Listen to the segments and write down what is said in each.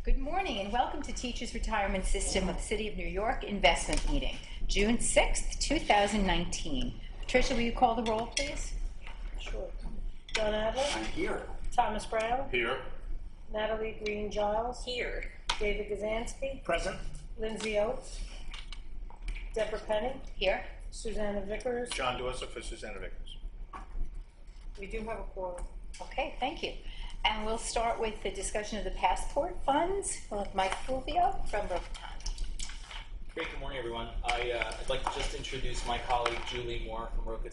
Good morning and welcome to Teachers Retirement System of the City of New York Investment Meeting, June 6th, 2019. Patricia, will you call the roll, please? Sure. John Adler? I'm here. Thomas Brown? Here. Natalie Green-Giles? Here. David Gazansky? Present. Lindsay Oates? Deborah Penny? Here. Susanna Vickers? John Dorset for Susanna Vickers. We do have a quorum. Okay, thank you. And we'll start with the discussion of the passport funds. We'll have Mike Fulvio from Roatan. Great, good morning, everyone. I'd like to just introduce my colleague, Julie Moore from Roatan.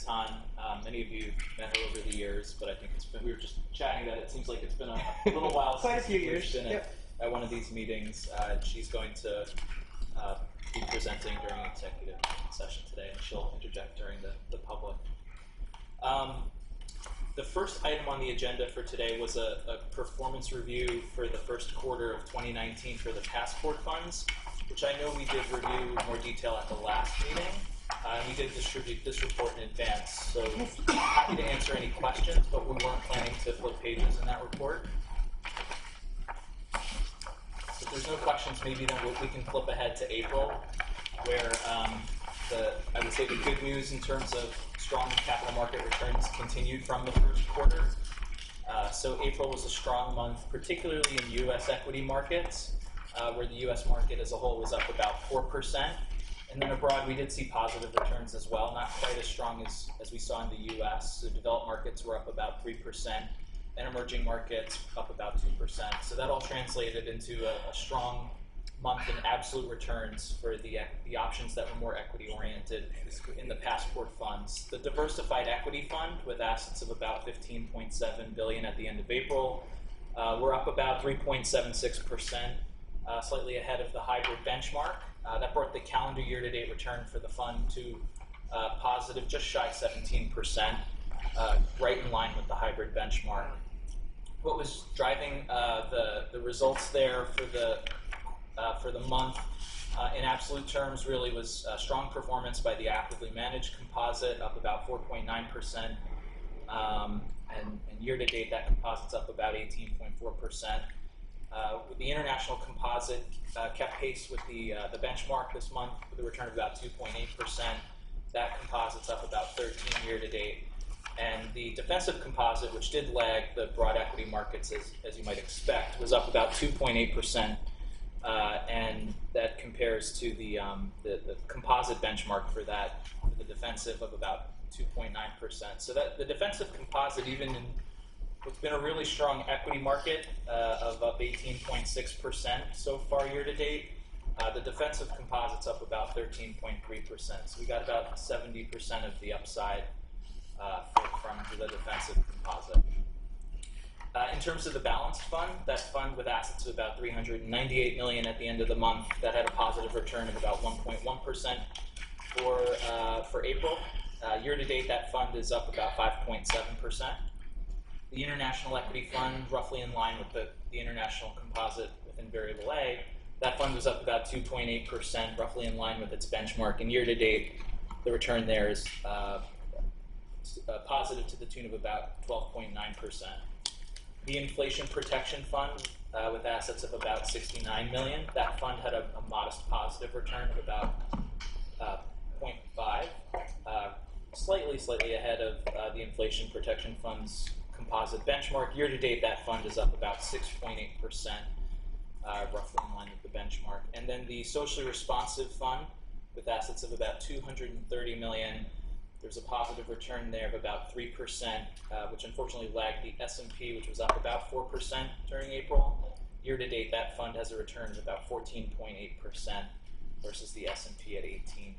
Many of you met her over the years, but I think we were just chatting that it seems like it's been a little while Quite a since few we've years. been at one of these meetings. She's going to be presenting during executive session today, and she'll interject during the public. The first item on the agenda for today was a performance review for the first quarter of 2019 for the passport funds, which I know we did review in more detail at the last meeting. We did distribute this report in advance, so happy to answer any questions, but we weren't planning to flip pages in that report. If there's no questions, maybe then we can flip ahead to April, where I would say the good news in terms of strong capital market returns continued from the first quarter. So April was a strong month, particularly in U.S. equity markets, where the U.S. market as a whole was up about 4%. And then abroad, we did see positive returns as well, not quite as strong as we saw in the U.S. So developed markets were up about 3%, and emerging markets up about 2%. So that all translated into a strong month in absolute returns for the options that were more equity-oriented in the passport funds. The diversified equity fund, with assets of about $15.7 billion at the end of April, we're up about 3.76%, slightly ahead of the hybrid benchmark. That brought the calendar year-to-date return for the fund to positive, just shy of 17%, right in line with the hybrid benchmark. What was driving the results there for the month, in absolute terms, really was strong performance by the actively managed composite, up about 4.9%, and year-to-date that composite's up about 18.4%. With the international composite kept pace with the benchmark this month with a return of about 2.8%. That composite's up about 13 year-to-date. And the defensive composite, which did lag the broad equity markets as you might expect, was up about 2.8%. And that compares to the composite benchmark for the defensive of about 2.9%. So that the defensive composite, even in what's been a really strong equity market of up 18.6% so far year to date, the defensive composite's up about 13.3%. So we got about 70% of the upside from the defensive composite. In terms of the balanced fund, that fund with assets of about $398 million at the end of the month, that had a positive return of about 1.1% for April. Year-to-date, that fund is up about 5.7%. The international equity fund, roughly in line with the international composite within variable A, that fund was up about 2.8%, roughly in line with its benchmark. And year-to-date, the return there is positive to the tune of about 12.9%. The Inflation Protection Fund, with assets of about $69 million, that fund had a modest positive return of about 0.5, slightly ahead of the Inflation Protection Fund's composite benchmark. Year-to-date, that fund is up about 6.8%, roughly in line with the benchmark. And then the Socially Responsive Fund, with assets of about $230 million, there's a positive return there of about 3%, which unfortunately lagged the S&P, which was up about 4% during April. Year-to-date, that fund has a return of about 14.8% versus the S&P at 18.25%.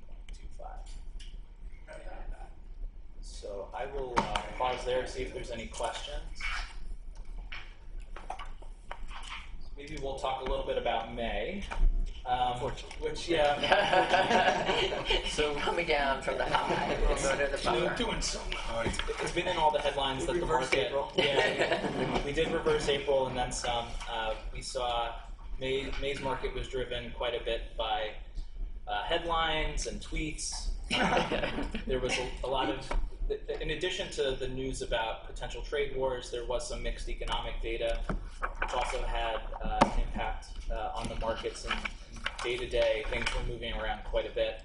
So I will pause there to see if there's any questions. Maybe we'll talk a little bit about May. Which, So coming down from the high, we'll go to the bummer. Doing so well. It's been in all the headlines that the market. April. Yeah, we did reverse April and then some. We saw May's market was driven quite a bit by headlines and tweets. There was a lot of, in addition to the news about potential trade wars, there was some mixed economic data, which also had an impact markets, and day to day, things were moving around quite a bit.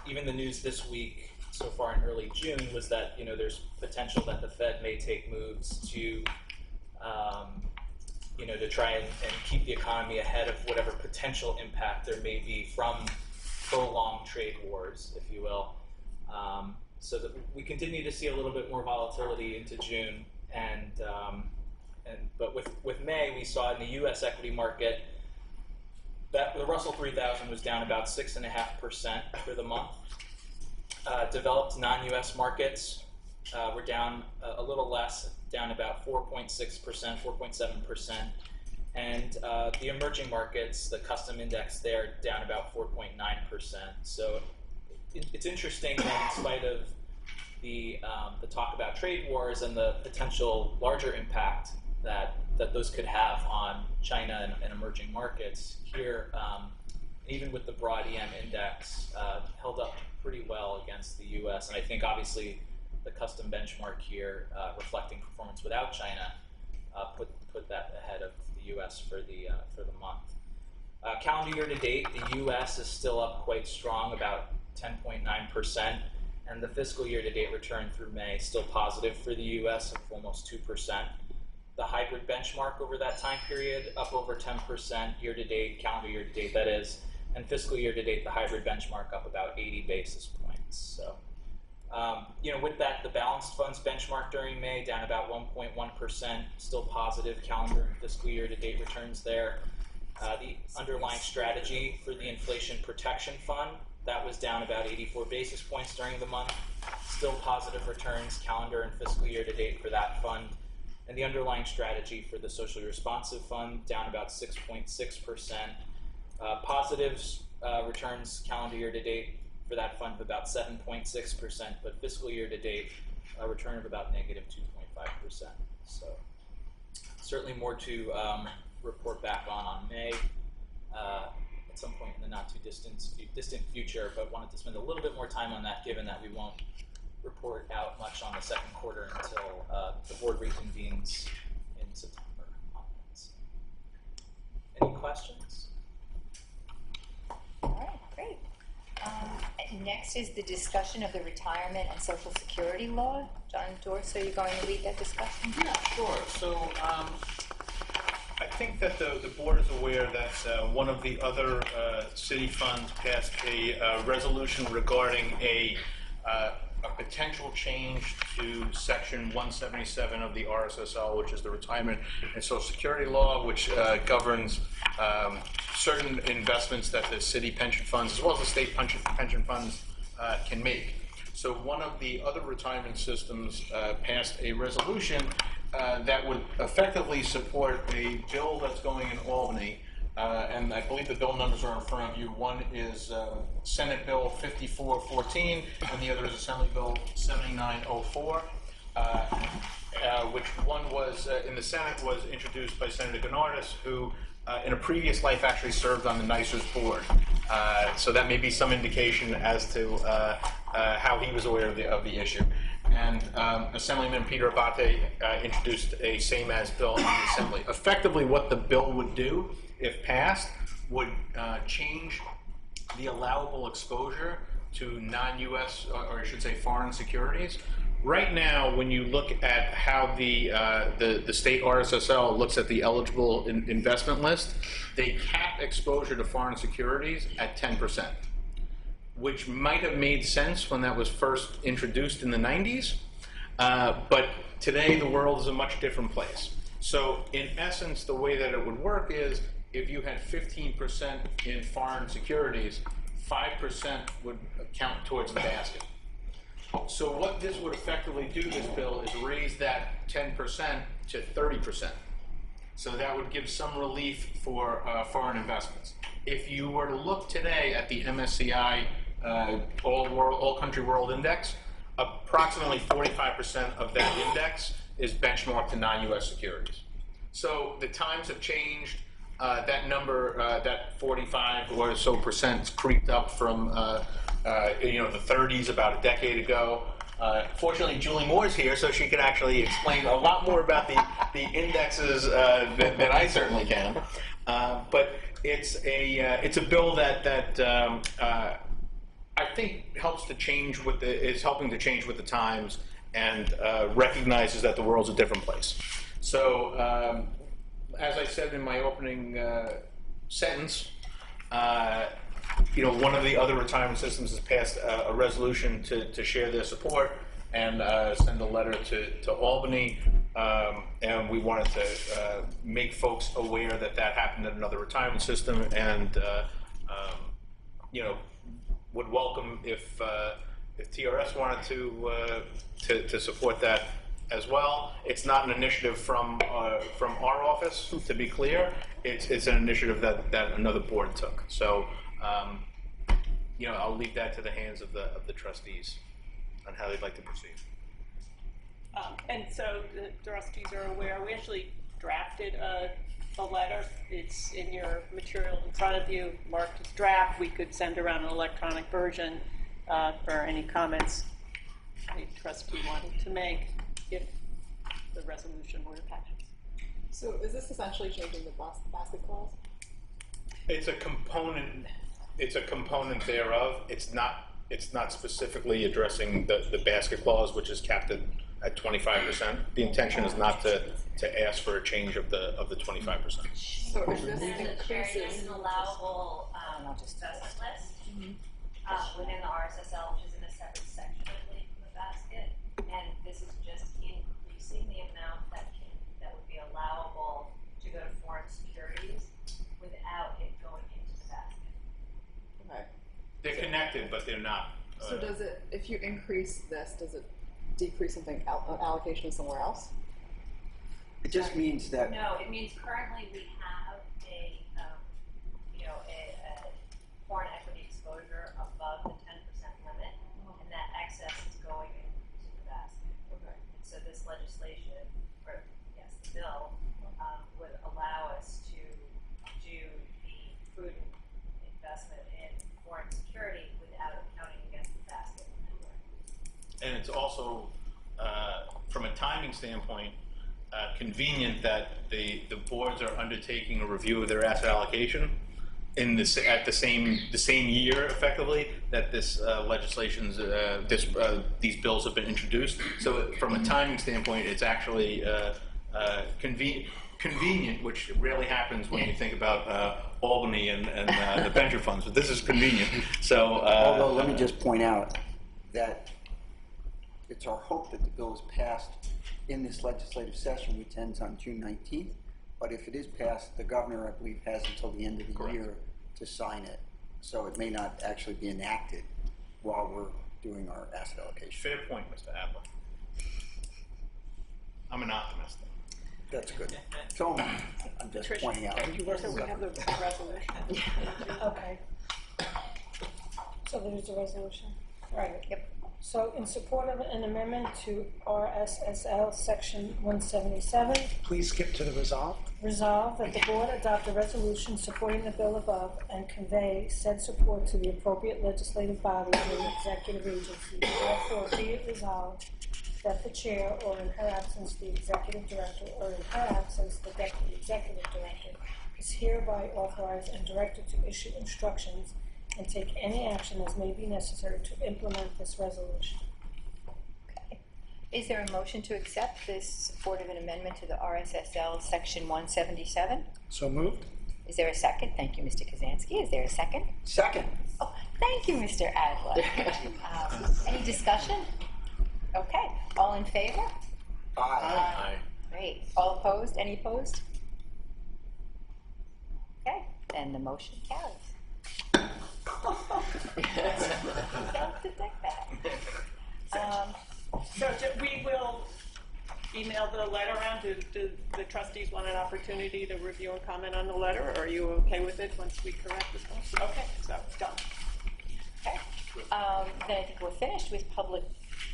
Even the news this week, so far in early June, was that there's potential that the Fed may take moves to to try and keep the economy ahead of whatever potential impact there may be from prolonged trade wars, if you will. So that we continue to see a little bit more volatility into June, but with May, we saw in the U.S. equity market that the Russell 3000 was down about 6.5% for the month. Developed non-U.S. markets were down a little less, down about 4.6%, 4.7%. And the emerging markets, the custom index there, down about 4.9%. So it's interesting that in spite of the talk about trade wars and the potential larger impact that those could have on China and emerging markets, here, even with the broad EM index, held up pretty well against the U.S. And I think obviously the custom benchmark here, reflecting performance without China, put that ahead of the U.S. for the month. Calendar year to date, the U.S. is still up quite strong, about 10.9%, and the fiscal year to date return through May still positive for the U.S. of almost 2%. The hybrid benchmark over that time period up over 10% year to date, calendar year to date that is, and fiscal year to date the hybrid benchmark up about 80 basis points. So. With that, the balanced funds benchmark during May down about 1.1%, still positive calendar and fiscal year to date returns there. The underlying strategy for the inflation protection fund, that was down about 84 basis points during the month, still positive returns calendar and fiscal year to date for that fund. And the underlying strategy for the socially responsive fund down about 6.6%, positives returns calendar year to date for that fund of about 7.6%, but fiscal year to date, a return of about negative 2.5%. So certainly more to report back on May at some point in the not too distant future, but wanted to spend a little bit more time on that, given that we won't report out much on the second quarter until the board reconvenes in September. Any questions? All right, great. Next is the discussion of the retirement and social security law. John Dorse, are you going to lead that discussion? Yeah, sure. So I think that the board is aware that one of the other city funds passed a resolution regarding a potential change to Section 177 of the RSSL, which is the Retirement and Social Security Law, which governs certain investments that the city pension funds, as well as the state pension funds, can make. So one of the other retirement systems passed a resolution that would effectively support a bill that's going in Albany. And I believe the bill numbers are in front of you. One is Senate Bill 5414, and the other is Assembly Bill 7904, which one was, in the Senate, was introduced by Senator Gennardis, who in a previous life actually served on the NYCER's board. So that may be some indication as to how he was aware of the issue. And Assemblyman Peter Abate introduced a same-as bill in the Assembly. Effectively, what the bill would do, if passed, would change the allowable exposure to non-U.S., or I should say foreign securities. Right now, when you look at how the state RSSL looks at the eligible investment list, they cap exposure to foreign securities at 10%, which might have made sense when that was first introduced in the 90s, but today the world is a much different place. So in essence, the way that it would work is if you had 15% in foreign securities, 5% would count towards the basket. So what this would effectively do, this bill, is raise that 10% to 30%. So that would give some relief for foreign investments. If you were to look today at the MSCI All Country World Index, approximately 45% of that index is benchmarked to non-U.S. securities. So the times have changed. That number, that 45 or so percent, creeped up from the 30s about a decade ago. Fortunately, Julie Moore's here, so she can actually explain a lot more about the indexes than I certainly can. But it's a bill that I think helps to change is helping to change with the times and recognizes that the world's a different place. So, as I said in my opening sentence, one of the other retirement systems has passed a resolution to share their support and send a letter to Albany, and we wanted to make folks aware that happened at another retirement system, and would welcome if TRS wanted to support that as well. It's not an initiative from our office, to be clear. It's an initiative that another board took. So, I'll leave that to the hands of the trustees on how they'd like to proceed. And so the trustees are aware, we actually drafted a letter. It's in your material in front of you, marked as draft. We could send around an electronic version for any comments a trustee wanted to make if the resolution were to pass. So is this essentially changing the basket clause? It's a component. It's a component thereof. It's not specifically addressing the basket clause, which is capped at 25%. The intention is not to ask for a change of the 25%. So if this There's increases, an allowable investment list within the RSSL, which is in a separate section, I believe, from the basket. And this is just increasing the amount that would be allowable to go to foreign securities without it going into the basket. okay. They're connected, but they're not. So does it, if you increase this, does it decrease something allocation somewhere else? It just means that No, it means currently we have a foreign equity exposure above the 10% limit, and that excess is going into the basket. Okay. And so this legislation, or yes, the bill, would allow us to do the prudent investment in foreign security without accounting against the basket. And it's also, from a timing standpoint, convenient that the boards are undertaking a review of their asset allocation at the same year, effectively, that this these bills have been introduced. So from a timing standpoint, it's actually convenient, which rarely happens when you think about Albany and the pension funds. But this is convenient. So, although let me just point out that it's our hope that the bill is passed in this legislative session, which ends on June 19th. But if it is passed, the governor, I believe, has until the end of the Correct. year to sign it. So it may not actually be enacted while we're doing our asset allocation. fair point, Mr. Adler. I'm an optimist. That's good. So I'm just Tricia, pointing out. so we have the resolution. Okay. So there's a resolution. Right. Yep. So in support of an amendment to RSSL Section 177, Please skip to the resolve. resolve that the board adopt a resolution supporting the bill above and convey said support to the appropriate legislative bodies and executive agencies. Therefore, be it resolved that the chair, or in her absence the executive director, or in her absence the deputy executive director, is hereby authorized and directed to issue instructions and take any action as may be necessary to implement this resolution. Okay. Is there a motion to accept this support of an amendment to the RSSL Section 177? So moved. Is there a second? Thank you, Mr. Kazansky. Is there a second? Second. Oh, thank you, Mr. Adler. Any discussion? Okay. All in favor? Aye. Great. All opposed? Any opposed? Okay. Then the motion carries. Don't detect that. So we will email the letter around. Do the trustees want an opportunity to review and comment on the letter, or are you okay with it once we correct this one? Okay, so done. Okay. Then I think we're finished with public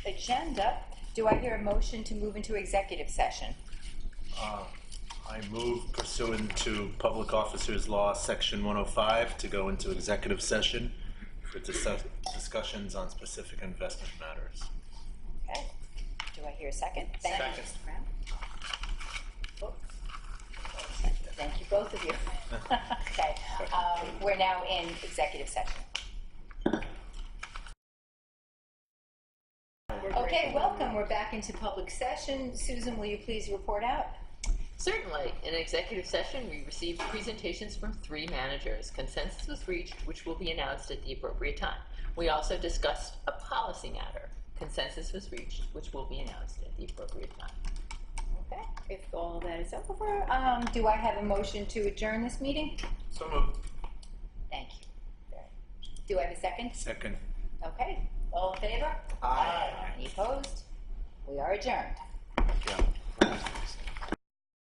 agenda. Do I hear a motion to move into executive session? I move pursuant to Public Officers Law, Section 105, to go into executive session for discussions on specific investment matters. Okay. Do I hear a second? Thank you, Second. Mr. Brown. Thank you, both of you. Okay, we're now in executive session. Okay, welcome. We're back into public session. Susan, will you please report out? Certainly. In executive session, we received presentations from 3 managers. Consensus was reached, which will be announced at the appropriate time. We also discussed a policy matter. Consensus was reached, which will be announced at the appropriate time. Okay, if all that is over, do I have a motion to adjourn this meeting? So moved. Thank you. Do I have a second? Second. Okay, all in favor? Aye. Any opposed? We are adjourned. Yeah.